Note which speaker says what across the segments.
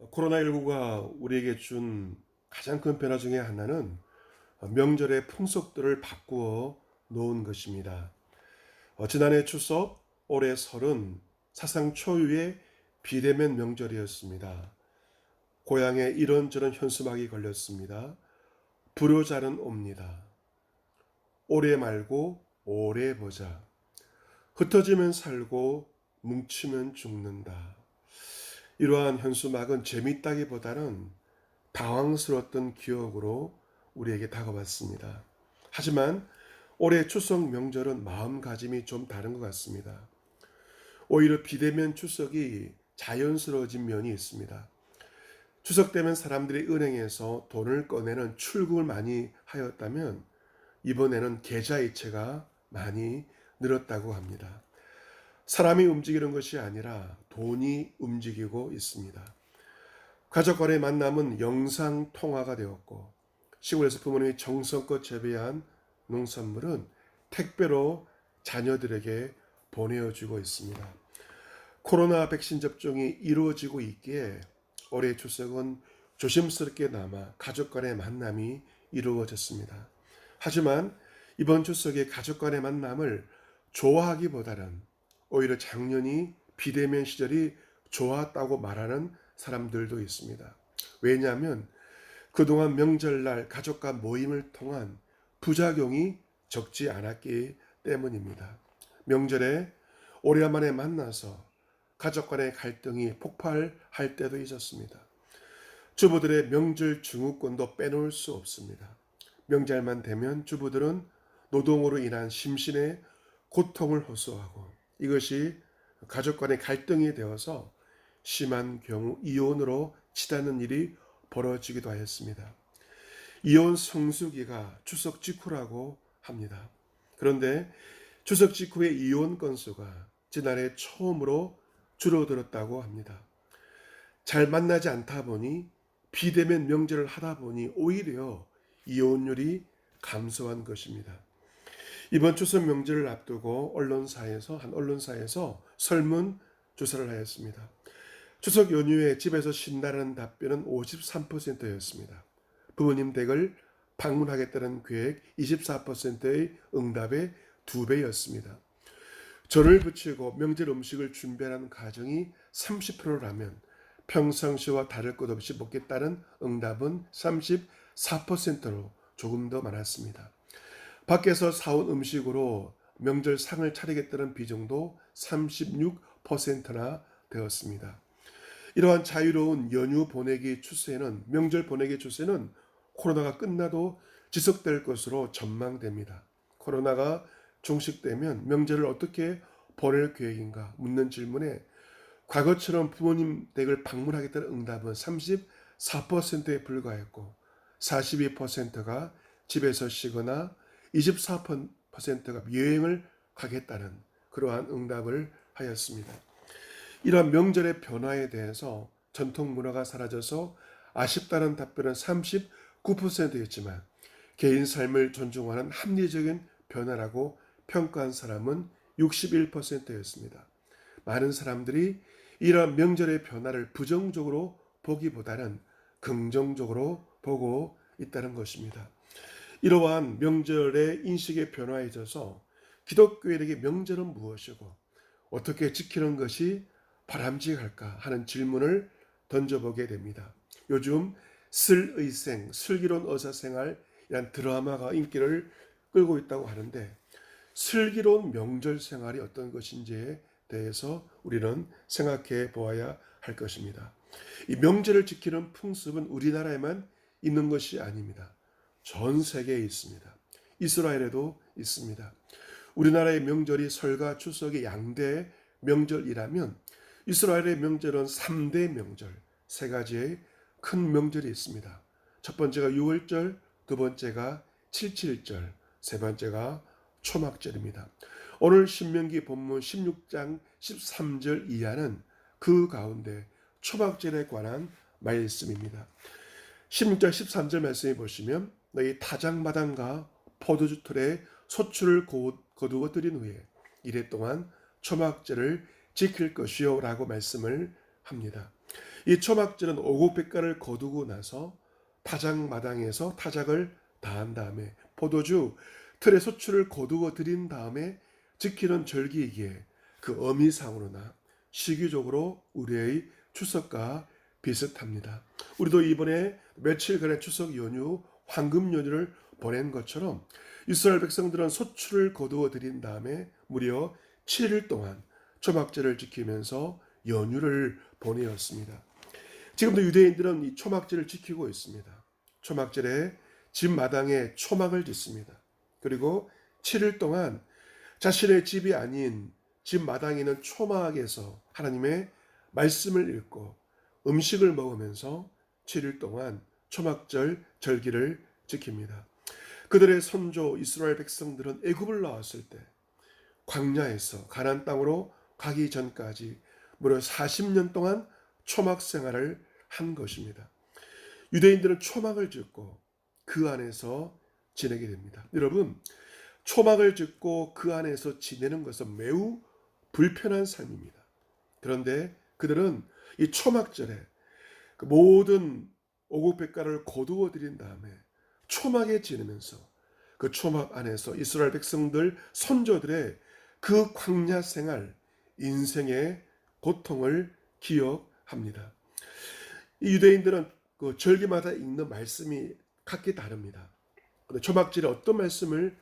Speaker 1: 코로나19가 우리에게 준 가장 큰 변화 중에 하나는 명절의 풍속들을 바꾸어 놓은 것입니다. 지난해 추석, 올해 설은 사상 초유의 비대면 명절이었습니다. 고향에 이런저런 현수막이 걸렸습니다. 불효자는 옵니다. 올해 말고 오래 보자. 흩어지면 살고 뭉치면 죽는다. 이러한 현수막은 재밌다기보다는 당황스러웠던 기억으로 우리에게 다가왔습니다. 하지만 올해 추석 명절은 마음가짐이 좀 다른 것 같습니다. 오히려 비대면 추석이 자연스러워진 면이 있습니다. 추석 때면 사람들이 은행에서 돈을 꺼내는 출국을 많이 하였다면 이번에는 계좌이체가 많이 늘었다고 합니다. 사람이 움직이는 것이 아니라 돈이 움직이고 있습니다. 가족 간의 만남은 영상 통화가 되었고 시골에서 부모님이 정성껏 재배한 농산물은 택배로 자녀들에게 보내어주고 있습니다. 코로나 백신 접종이 이루어지고 있기에 올해 추석은 조심스럽게나마 가족 간의 만남이 이루어졌습니다. 하지만 이번 추석에 가족 간의 만남을 좋아하기보다는 오히려 작년이 비대면 시절이 좋았다고 말하는 사람들도 있습니다. 왜냐하면 그동안 명절날 가족과 모임을 통한 부작용이 적지 않았기 때문입니다. 명절에 오래간만에 만나서 가족 간의 갈등이 폭발할 때도 있었습니다. 주부들의 명절 증후권도 빼놓을 수 없습니다. 명절만 되면 주부들은 노동으로 인한 심신의 고통을 호소하고 이것이 가족 간의 갈등이 되어서 심한 경우 이혼으로 치닫는 일이 벌어지기도 하였습니다. 이혼 성수기가 추석 직후라고 합니다. 그런데 추석 직후의 이혼 건수가 지난해 처음으로 줄어들었다고 합니다. 잘 만나지 않다 보니 비대면 명절을 하다 보니 오히려 이혼율이 감소한 것입니다. 이번 추석 명절을 앞두고 한 언론사에서 설문 조사를 하였습니다. 추석 연휴에 집에서 쉰다는 답변은 53%였습니다. 부모님 댁을 방문하겠다는 계획 24%의 응답의 2배였습니다. 전을 부치고 명절 음식을 준비하는 가정이 30%라면 평상시와 다를 것 없이 먹겠다는 응답은 34%로 조금 더 많았습니다. 밖에서 사온 음식으로 명절 상을 차리겠다는 비중도 36%나 되었습니다. 이러한 자유로운 연휴 보내기 추세는 명절 보내기 추세는 코로나가 끝나도 지속될 것으로 전망됩니다. 코로나가 종식되면 명절을 어떻게 보낼 계획인가 묻는 질문에 과거처럼 부모님 댁을 방문하겠다는 응답은 34%에 불과했고 42%가 집에서 쉬거나 24%가 여행을 가겠다는 그러한 응답을 하였습니다. 이러한 명절의 변화에 대해서 전통 문화가 사라져서 아쉽다는 답변은 39%였지만 개인 삶을 존중하는 합리적인 변화라고 평가한 사람은 61%였습니다. 많은 사람들이 이러한 명절의 변화를 부정적으로 보기보다는 긍정적으로 보고 있다는 것입니다. 이러한 명절의 인식의 변화에 있어서 기독교인에게 명절은 무엇이고 어떻게 지키는 것이 바람직할까 하는 질문을 던져보게 됩니다. 요즘 슬의생, 슬기로운 의사생활이란 드라마가 인기를 끌고 있다고 하는데 슬기로운 명절 생활이 어떤 것인지에 대해서 우리는 생각해 보아야 할 것입니다. 이 명절을 지키는 풍습은 우리나라에만 있는 것이 아닙니다. 전 세계에 있습니다. 이스라엘에도 있습니다. 우리나라의 명절이 설과 추석의 양대 명절이라면 이스라엘의 명절은 3대 명절, 세 가지의 큰 명절이 있습니다. 첫 번째가 유월절, 두 번째가 칠칠절, 세 번째가 초막절입니다. 오늘 신명기 본문 16장 13절 이하는 그 가운데 초막절에 관한 말씀입니다. 16절 13절 말씀해 보시면 너희 타작마당과 포도주 틀에 소출을 거두어 들인 후에 이래 동안 초막절을 지킬 것이요 라고 말씀을 합니다. 이 초막절은 오곡백과를 거두고 나서 타작마당에서 타작을 다한 다음에 포도주 틀의 소출을 거두어 들인 다음에 지키는 절기이기에 그 의미상으로나 시기적으로 우리의 추석과 비슷합니다. 우리도 이번에 며칠간의 추석 연휴, 황금 연휴를 보낸 것처럼 이스라엘 백성들은 소출을 거두어 들인 다음에 무려 7일 동안 초막절을 지키면서 연휴를 보내었습니다. 지금도 유대인들은 이 초막절을 지키고 있습니다. 초막절에 집 마당에 초막을 짓습니다. 그리고 7일 동안 자신의 집이 아닌 집 마당에 있는 초막에서 하나님의 말씀을 읽고 음식을 먹으면서 7일 동안 초막절 절기를 지킵니다. 그들의 선조 이스라엘 백성들은 애굽을 나왔을 때 광야에서 가나안 땅으로 가기 전까지 무려 40년 동안 초막 생활을 한 것입니다. 유대인들은 초막을 짓고 그 안에서 지내게 됩니다. 여러분, 초막을 짓고 그 안에서 지내는 것은 매우 불편한 삶입니다. 그런데 그들은 이 초막절에 그 모든 오곡백과를 거두어 들인 다음에 초막에 지내면서 그 초막 안에서 이스라엘 백성들 선조들의 그 광야 생활, 인생의 고통을 기억합니다. 이 유대인들은 그 절기마다 읽는 말씀이 각기 다릅니다. 근데 초막절에 어떤 말씀을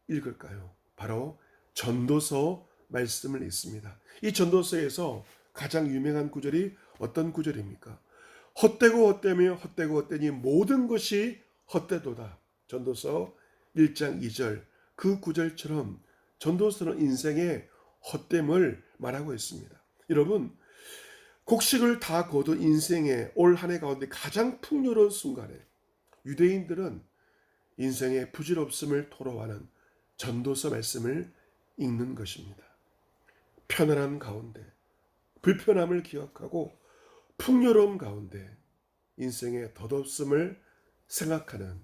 Speaker 1: 읽을까요? 바로 전도서 말씀을 읽습니다. 이 전도서에서 가장 유명한 구절이 어떤 구절입니까? 헛되고 헛되며 헛되고 헛되니 모든 것이 헛되도다. 전도서 1장 2절 그 구절처럼 전도서는 인생의 헛됨을 말하고 있습니다. 여러분, 곡식을 다 거둔 인생의 올 한 해 가운데 가장 풍요로운 순간에 유대인들은 인생의 부질없음을 토로하는 전도서 말씀을 읽는 것입니다. 편안함 가운데 불편함을 기억하고 풍요로움 가운데 인생의 덧없음을 생각하는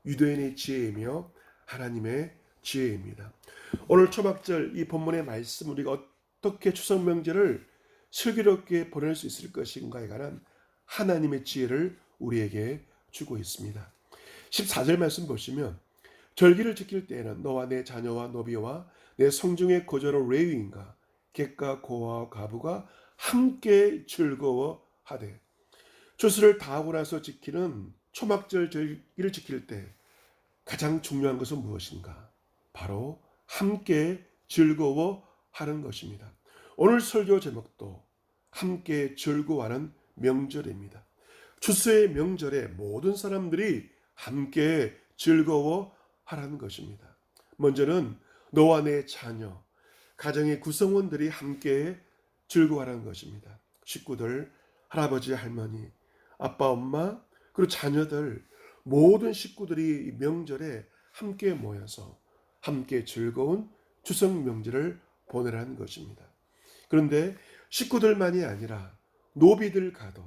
Speaker 1: 유대인의 지혜이며 하나님의 지혜입니다. 오늘 초막절 이 본문의 말씀 우리가 어떻게 추석 명절을 슬기롭게 보낼 수 있을 것인가에 관한 하나님의 지혜를 우리에게 주고 있습니다. 14절 말씀 보시면 절기를 지킬 때에는 너와 내 자녀와 노비와 내 성중에 거주하는 레위인과 객과 고아와 과부가 함께 즐거워하되 추수를 다 하고 나서 지키는 초막절 절기를 지킬 때 가장 중요한 것은 무엇인가? 바로 함께 즐거워하는 것입니다. 오늘 설교 제목도 함께 즐거워하는 명절입니다. 추수의 명절에 모든 사람들이 함께 즐거워하라는 것입니다. 먼저는 너와 내 자녀, 가정의 구성원들이 함께 즐거워하라는 것입니다. 식구들, 할아버지, 할머니, 아빠, 엄마, 그리고 자녀들, 모든 식구들이 이 명절에 함께 모여서 함께 즐거운 추석 명절을 보내라는 것입니다. 그런데 식구들만이 아니라 노비들 가도,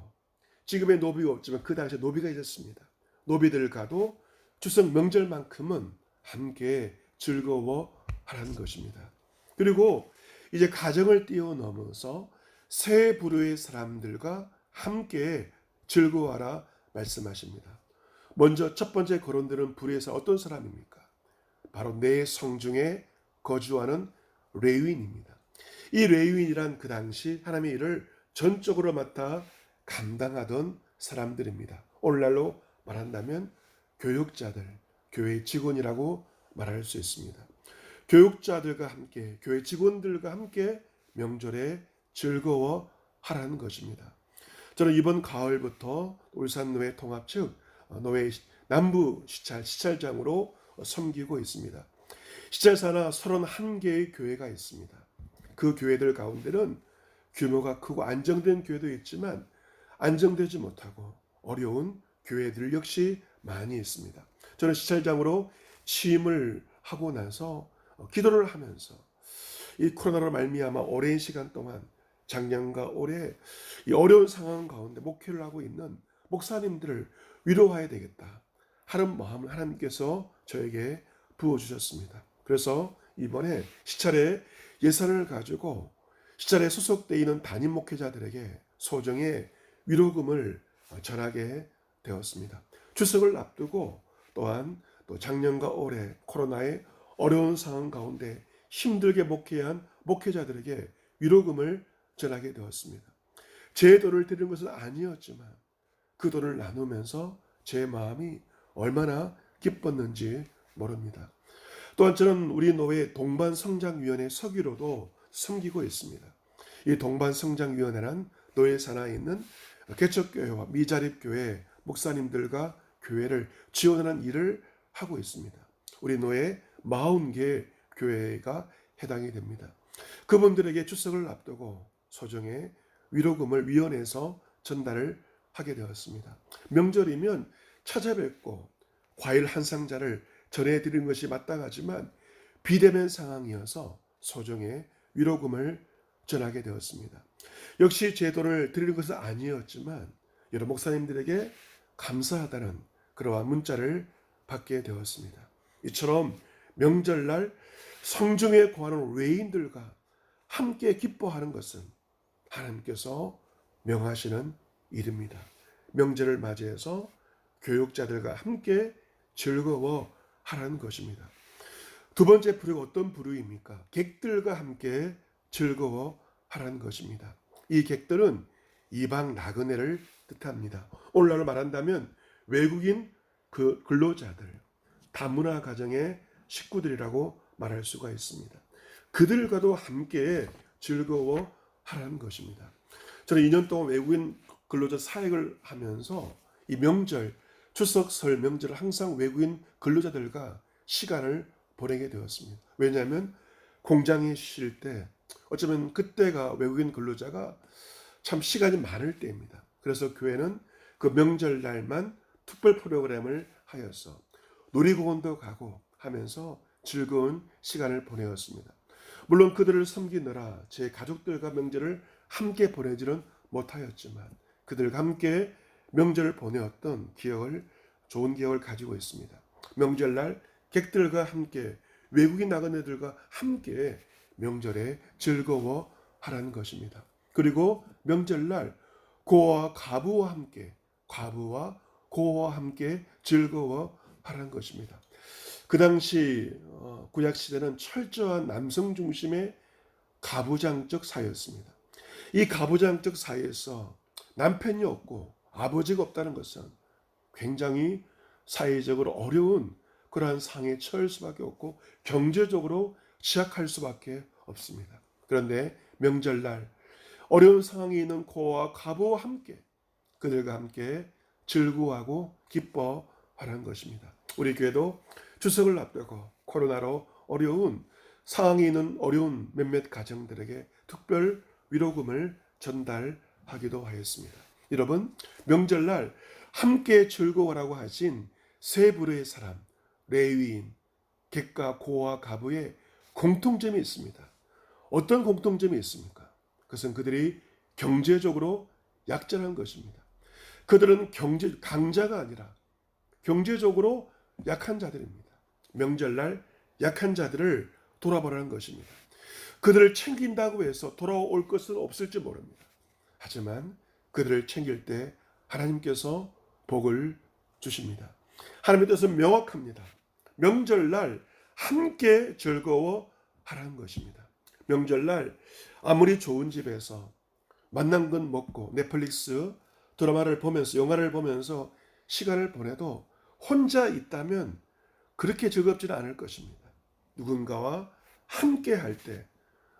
Speaker 1: 지금의 노비가 없지만 그 당시에 노비가 있었습니다. 노비들 가도 추석 명절만큼은 함께 즐거워하라는 것입니다. 그리고 이제 가정을 뛰어넘어서 세 부류의 사람들과 함께 즐거워하라 말씀하십니다. 먼저 첫 번째 거론되는 부류에서 어떤 사람입니까? 바로 내 성중에 거주하는 레위인입니다. 이 레위인이란 그 당시 하나님의 일을 전적으로 맡아 감당하던 사람들입니다. 오늘날로 말한다면 교육자들, 교회 직원이라고 말할 수 있습니다. 교육자들과 함께, 교회 직원들과 함께 명절에 즐거워하라는 것입니다. 저는 이번 가을부터 울산노회 통합 측 노회 남부 시찰장으로 섬기고 있습니다. 시찰사나 31개의 교회가 있습니다. 그 교회들 가운데는 규모가 크고 안정된 교회도 있지만 안정되지 못하고 어려운 교회들 역시 많이 있습니다. 저는 시찰장으로 취임을 하고 나서 기도를 하면서 이 코로나로 말미암아 오랜 시간 동안 작년과 올해 이 어려운 상황 가운데 목회를 하고 있는 목사님들을 위로해야 되겠다 하는 마음을 하나님께서 저에게 부어주셨습니다. 그래서 이번에 시찰에 예산을 가지고 시찰에 소속되어 있는 담임 목회자들에게 소정의 위로금을 전하게 되었습니다. 추석을 앞두고 또한 또 작년과 올해 코로나의 어려운 상황 가운데 힘들게 목회한 목회자들에게 위로금을 전하게 되었습니다. 제 돈을 드리는 것은 아니었지만 그 돈을 나누면서 제 마음이 얼마나 기뻤는지 모릅니다. 또한 저는 우리 노회 동반성장위원회 서기로도 섬기고 있습니다. 이 동반성장위원회란 노회 산하에 있는 개척교회와 미자립교회 목사님들과 교회를 지원하는 일을 하고 있습니다. 우리 노회 40개 교회가 해당이 됩니다. 그분들에게 추석을 앞두고 소정의 위로금을 위원회에서 전달을 하게 되었습니다. 명절이면 찾아뵙고 과일 한 상자를 전해드리는 것이 마땅하지만 비대면 상황이어서 소정의 위로금을 전하게 되었습니다. 역시 제 돈을 드리는 것은 아니었지만 여러 목사님들에게 감사하다는 그러한 문자를 받게 되었습니다. 이처럼 명절날 성중에 거하는 외인들과 함께 기뻐하는 것은 하나님께서 명하시는 일입니다. 명절을 맞이해서 교육자들과 함께 즐거워하라는 것입니다. 두 번째 부류가 어떤 부류입니까? 객들과 함께 즐거워하라는 것입니다. 이 객들은 이방 나그네를 뜻합니다. 오늘날로 말한다면 외국인 그 근로자들, 다문화 가정의 식구들이라고 말할 수가 있습니다. 그들과도 함께 즐거워하라는 것입니다. 저는 2년 동안 외국인 근로자 사역을 하면서 이 명절, 추석, 설 명절을 항상 외국인 근로자들과 시간을 보내게 되었습니다. 왜냐하면 공장이 쉴 때 어쩌면 그때가 외국인 근로자가 참 시간이 많을 때입니다. 그래서 교회는 그 명절날만 특별 프로그램을 하여서 놀이공원도 가고 하면서 즐거운 시간을 보내었습니다. 물론 그들을 섬기느라 제 가족들과 명절을 함께 보내지는 못하였지만 그들과 함께 명절을 보내었던 좋은 기억을 가지고 있습니다. 명절날 객들과 함께 외국인 나그네들과 함께 명절에 즐거워하라는 것입니다. 그리고 명절날 고아와 과부와 함께 과부와 고아와 함께 즐거워하라는 것입니다. 그 당시 구약 시대는 철저한 남성 중심의 가부장적 사회였습니다. 이 가부장적 사회에서 남편이 없고 아버지가 없다는 것은 굉장히 사회적으로 어려운 그러한 상황에 처할 수밖에 없고 경제적으로 취약할 수밖에 없습니다. 그런데 명절날 어려운 상황에 있는 고아와 과부와 함께 그들과 함께 즐거워하고 기뻐하라는 것입니다. 우리 교회도 추석을 앞두고 코로나로 어려운 상황에 있는 어려운 몇몇 가정들에게 특별 위로금을 전달하기도 하였습니다. 여러분, 명절날 함께 즐거워라고 하신 세 부류의 사람, 레위인, 객과 고아 가부의 공통점이 있습니다. 어떤 공통점이 있습니까? 그것은 그들이 경제적으로 약절한 것입니다. 그들은 강자가 아니라 경제적으로 약한 자들입니다. 명절날 약한 자들을 돌아보라는 것입니다. 그들을 챙긴다고 해서 돌아올 것은 없을지 모릅니다. 하지만 그들을 챙길 때 하나님께서 복을 주십니다. 하나님의 뜻은 명확합니다. 명절날 함께 즐거워하라는 것입니다. 명절날 아무리 좋은 집에서 맛난 건 먹고 넷플릭스 드라마를 보면서 영화를 보면서 시간을 보내도 혼자 있다면 그렇게 즐겁지는 않을 것입니다. 누군가와 함께 할 때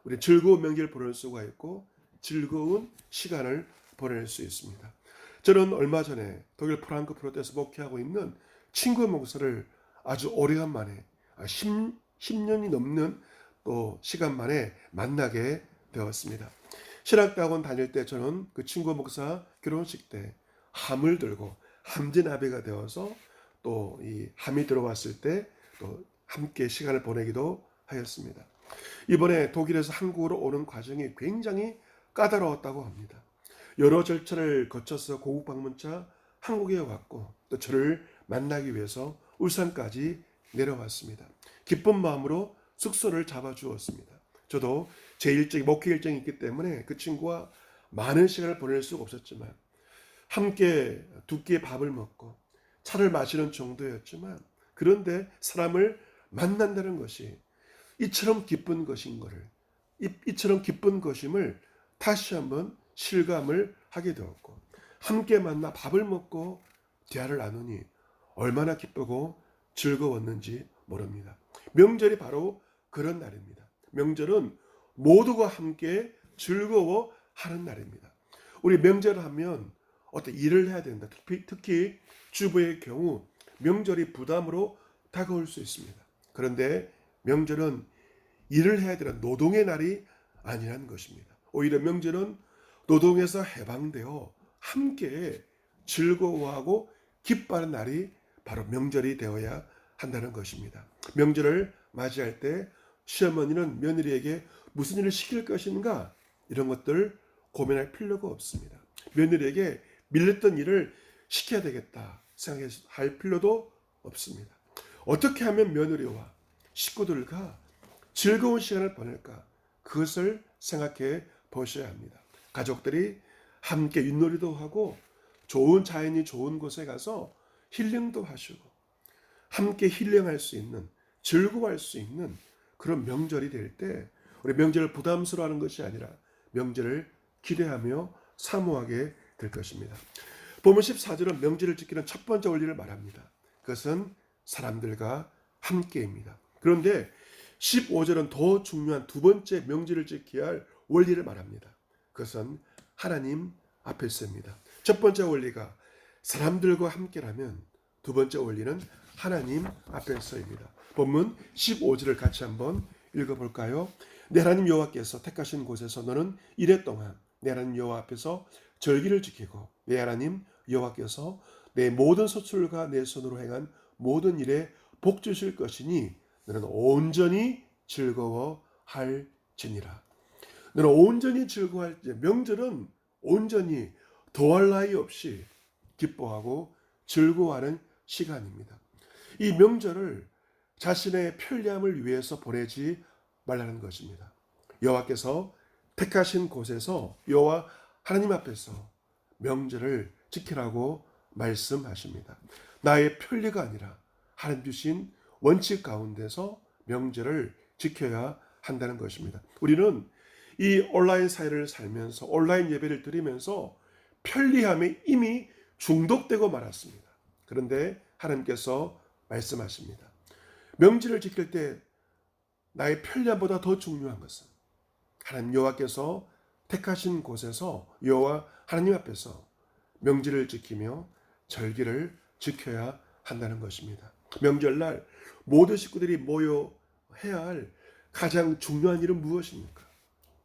Speaker 1: 우리 즐거운 명절 보낼 수가 있고 즐거운 시간을 보낼 수 있습니다. 저는 얼마 전에 독일 프랑크푸르트에서 목회하고 있는 친구 목사를 아주 오래간만에 10년이 넘는 또 시간 만에 만나게 되었습니다. 신학대학원 다닐 때 저는 그 친구 목사 결혼식 때 함을 들고 함진아비가 되어서 또 이 함이 들어왔을 때 또 함께 시간을 보내기도 하였습니다. 이번에 독일에서 한국으로 오는 과정이 굉장히 까다로웠다고 합니다. 여러 절차를 거쳐서 고국 방문차 한국에 왔고 또 저를 만나기 위해서 울산까지 내려왔습니다. 기쁜 마음으로 숙소를 잡아주었습니다. 저도 제 목회 일정이 있기 때문에 그 친구와 많은 시간을 보낼 수가 없었지만 함께 두 끼의 밥을 먹고 차를 마시는 정도였지만, 그런데 사람을 만난다는 것이 이처럼 기쁜 것인 것을, 이처럼 기쁜 것임을 다시 한번 실감을 하게 되었고, 함께 만나 밥을 먹고 대화를 나누니 얼마나 기쁘고 즐거웠는지 모릅니다. 명절이 바로 그런 날입니다. 명절은 모두가 함께 즐거워하는 날입니다. 우리 명절을 하면 어떤 일을 해야 된다. 특히 주부의 경우 명절이 부담으로 다가올 수 있습니다. 그런데 명절은 일을 해야 되는 노동의 날이 아니라는 것입니다. 오히려 명절은 노동에서 해방되어 함께 즐거워하고 기뻐하는 날이 바로 명절이 되어야 한다는 것입니다. 명절을 맞이할 때 시어머니는 며느리에게 무슨 일을 시킬 것인가, 이런 것들 고민할 필요가 없습니다. 며느리에게 밀렸던 일을 시켜야 되겠다 생각할 필요도 없습니다. 어떻게 하면 며느리와 식구들과 즐거운 시간을 보낼까, 그것을 생각해 보셔야 합니다. 가족들이 함께 윷놀이도 하고 좋은 자연이 좋은 곳에 가서 힐링도 하시고 함께 힐링할 수 있는, 즐거워할 수 있는 그런 명절이 될 때 우리 명절을 부담스러워하는 것이 아니라 명절을 기대하며 사모하게 될 것입니다. 본문 14절은 명절을 지키는 첫 번째 원리를 말합니다. 그것은 사람들과 함께입니다. 그런데 15절은 더 중요한 두 번째 명절을 지켜야 할 원리를 말합니다. 그것은 하나님 앞에서입니다. 첫 번째 원리가 사람들과 함께라면 두 번째 원리는 하나님 앞에서입니다. 본문 15절을 같이 한번 읽어볼까요? 내 하나님 여호와께서 택하신 곳에서 너는 이래 동안 내 하나님 여호와 앞에서 절기를 지키고 내 하나님 여호와께서 내 모든 소출과 내 손으로 행한 모든 일에 복 주실 것이니 너는 온전히 즐거워할지니라. 너는 온전히 즐거워할지. 명절은 온전히 더할 나위 없이 기뻐하고 즐거워하는 시간입니다. 이 명절을 자신의 편리함을 위해서 보내지 말라는 것입니다. 여호와께서 택하신 곳에서 여호와 하나님 앞에서 명절을 지키라고 말씀하십니다. 나의 편리가 아니라 하나님 주신 원칙 가운데서 명절을 지켜야 한다는 것입니다. 우리는 이 온라인 사회를 살면서 온라인 예배를 드리면서 편리함에 이미 중독되고 말았습니다. 그런데 하나님께서 말씀하십니다. 명절을 지킬 때 나의 편리함보다 더 중요한 것은 하나님 여호와께서 택하신 곳에서 여호와 하나님 앞에서 명절을 지키며 절기를 지켜야 한다는 것입니다. 명절날 모든 식구들이 모여 해야 할 가장 중요한 일은 무엇입니까?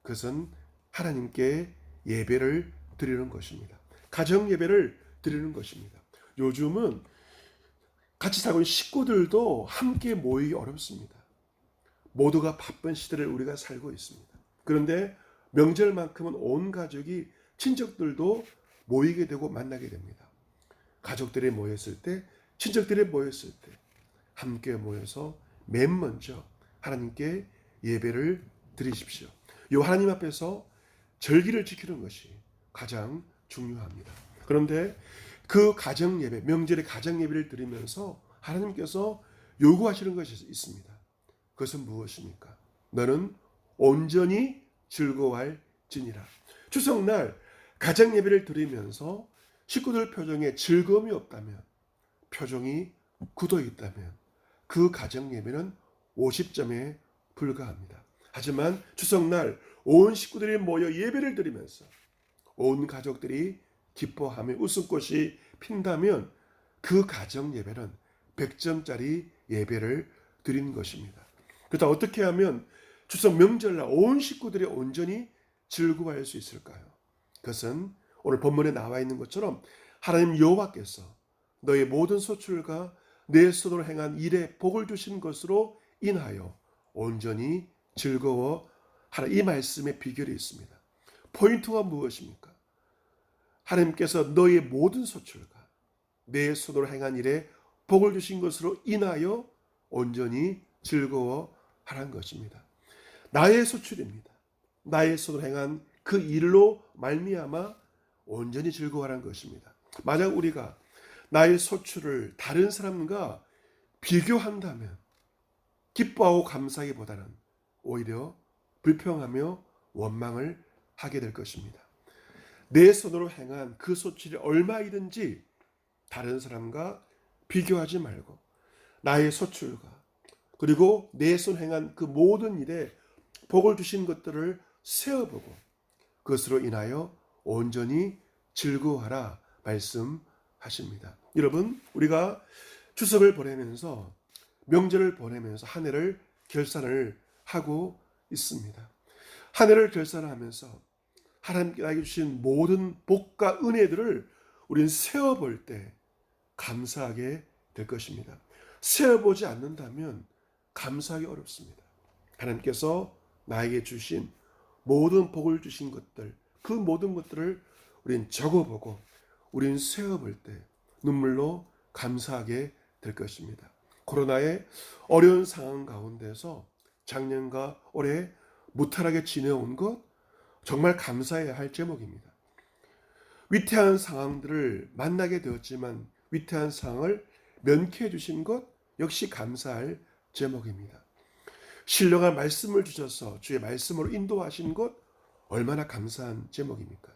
Speaker 1: 그것은 하나님께 예배를 드리는 것입니다. 가정 예배를 드리는 것입니다. 요즘은 같이 살고 있는 식구들도 함께 모이기 어렵습니다. 모두가 바쁜 시대를 우리가 살고 있습니다. 그런데 명절만큼은 온 가족이, 친척들도 모이게 되고 만나게 됩니다. 가족들이 모였을 때, 친척들이 모였을 때 함께 모여서 맨 먼저 하나님께 예배를 드리십시오. 이 하나님 앞에서 절기를 지키는 것이 가장 중요합니다. 그런데 그 가정 예배, 명절의 가정 예배를 드리면서 하나님께서 요구하시는 것이 있습니다. 그것은 무엇입니까? 너는 온전히 즐거워할지니라. 추석날 가정 예배를 드리면서 식구들 표정에 즐거움이 없다면, 표정이 굳어 있다면 그 가정 예배는 50점에 불과합니다. 하지만 추석날 온 식구들이 모여 예배를 드리면서 온 가족들이 기뻐하며 웃음꽃이 핀다면 그 가정 예배는 100점짜리 예배를 드린 것입니다. 그렇다 어떻게 하면 추석 명절날 온 식구들이 온전히 즐거워할 수 있을까요? 그것은 오늘 본문에 나와 있는 것처럼 하나님 여호와께서 너의 모든 소출과 내 손으로 행한 일에 복을 주신 것으로 인하여 온전히 즐거워하라. 이 말씀에 비결이 있습니다. 포인트가 무엇입니까? 하나님께서 너의 모든 소출과 내 손으로 행한 일에 복을 주신 것으로 인하여 온전히 즐거워하라는 것입니다. 나의 소출입니다. 나의 손으로 행한 그 일로 말미암아 온전히 즐거워하라는 것입니다. 만약 우리가 나의 소출을 다른 사람과 비교한다면 기뻐하고 감사하기보다는 오히려 불평하며 원망을 하게 될 것입니다. 내 손으로 행한 그 소출이 얼마이든지 다른 사람과 비교하지 말고 나의 소출과 그리고 내 손 행한 그 모든 일에 복을 주신 것들을 세어보고 그것으로 인하여 온전히 즐거워하라 말씀하십니다. 여러분, 우리가 추석을 보내면서 명절을 보내면서 한 해를 결산을 하고 있습니다. 한 해를 결산하면서 하나님께 주신 모든 복과 은혜들을 우리는 세어볼 때 감사하게 될 것입니다. 세어보지 않는다면 감사하기 어렵습니다. 하나님께서 나에게 주신 모든 복을 주신 것들, 그 모든 것들을 우리는 적어보고 우리는 세어볼 때 눈물로 감사하게 될 것입니다. 코로나의 어려운 상황 가운데서 작년과 올해 무탈하게 지내온 것 정말 감사해야 할 제목입니다. 위태한 상황들을 만나게 되었지만 위태한 상황을 면케해 주신 것 역시 감사할 제목입니다. 신령한 말씀을 주셔서 주의 말씀으로 인도하신 것 얼마나 감사한 제목입니까?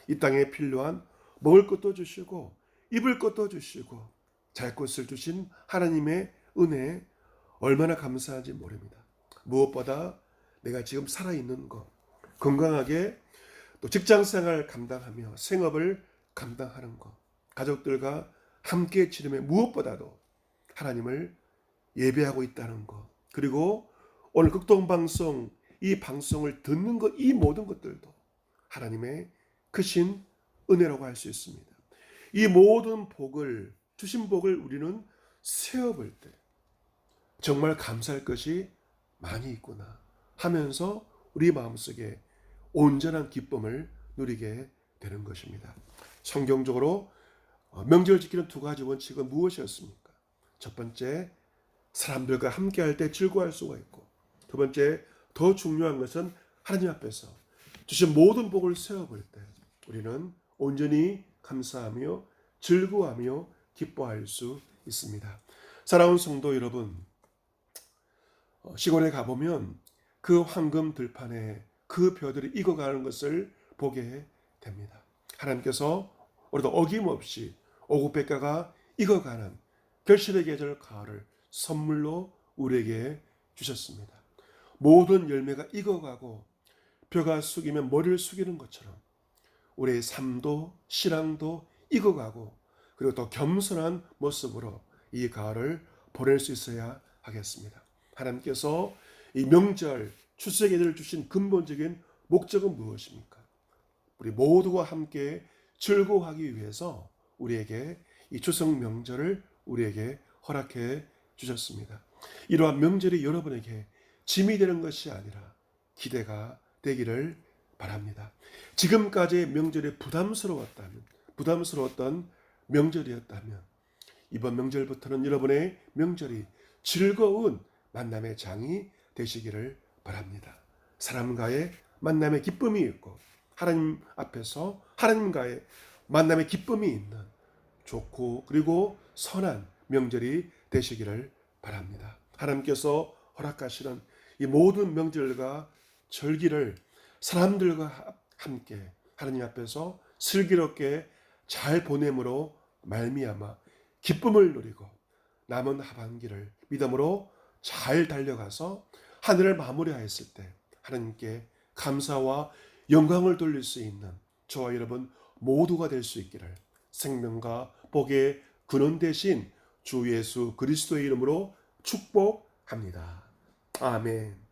Speaker 1: 이 땅에 필요한 먹을 것도 주시고 입을 것도 주시고 잘 것을 주신 하나님의 은혜에 얼마나 감사한지 모릅니다. 무엇보다 내가 지금 살아있는 것, 건강하게 또 직장생활 감당하며 생업을 감당하는 것, 가족들과 함께 지내며 무엇보다도 하나님을 예배하고 있다는 것, 그리고 오늘 극동방송 이 방송을 듣는 것, 이 모든 것들도 하나님의 크신 은혜라고 할 수 있습니다. 이 모든 복을 주신 복을 우리는 세어볼 때 정말 감사할 것이 많이 있구나 하면서 우리 마음속에 온전한 기쁨을 누리게 되는 것입니다. 성경적으로 명절 지키는 두 가지 원칙은 무엇이었습니까? 첫 번째, 사람들과 함께할 때 즐거워할 수가 있고, 두 번째, 더 중요한 것은 하나님 앞에서 주신 모든 복을 세어볼 때 우리는 온전히 감사하며 즐거워하며 기뻐할 수 있습니다. 사랑하는 성도 여러분, 시골에 가보면 그 황금 들판에 그 벼들이 익어가는 것을 보게 됩니다. 하나님께서 우리도 어김없이 오곡백과가 익어가는 결실의 계절 가을을 선물로 우리에게 주셨습니다. 모든 열매가 익어가고 벼가 숙이면 머리를 숙이는 것처럼 우리의 삶도 신앙도 익어가고 그리고 또 겸손한 모습으로 이 가을을 보낼 수 있어야 하겠습니다. 하나님께서 이 명절 추수의 계절을 주신 근본적인 목적은 무엇입니까? 우리 모두와 함께 즐거워하기 위해서 우리에게 이 추석 명절을 우리에게 허락해 주셨습니다. 이러한 명절이 여러분에게 짐이 되는 것이 아니라 기대가 되기를 바랍니다. 지금까지의 명절이 부담스러웠던 명절이었다면 이번 명절부터는 여러분의 명절이 즐거운 만남의 장이 되시기를 바랍니다. 사람과의 만남의 기쁨이 있고 하나님 앞에서 하나님과의 만남의 기쁨이 있는 좋고 그리고 선한 명절이 되시기를 바랍니다. 하나님께서 허락하시는 이 모든 명절과 절기를 사람들과 함께 하나님 앞에서 슬기롭게 잘 보냄으로 말미암아 기쁨을 누리고 남은 하반기를 믿음으로 잘 달려가서 하늘을 마무리하였을 때 하나님께 감사와 영광을 돌릴 수 있는 저와 여러분 모두가 될 수 있기를 생명과 복의 근원 되신 주 예수 그리스도의 이름으로 축복합니다. 아멘.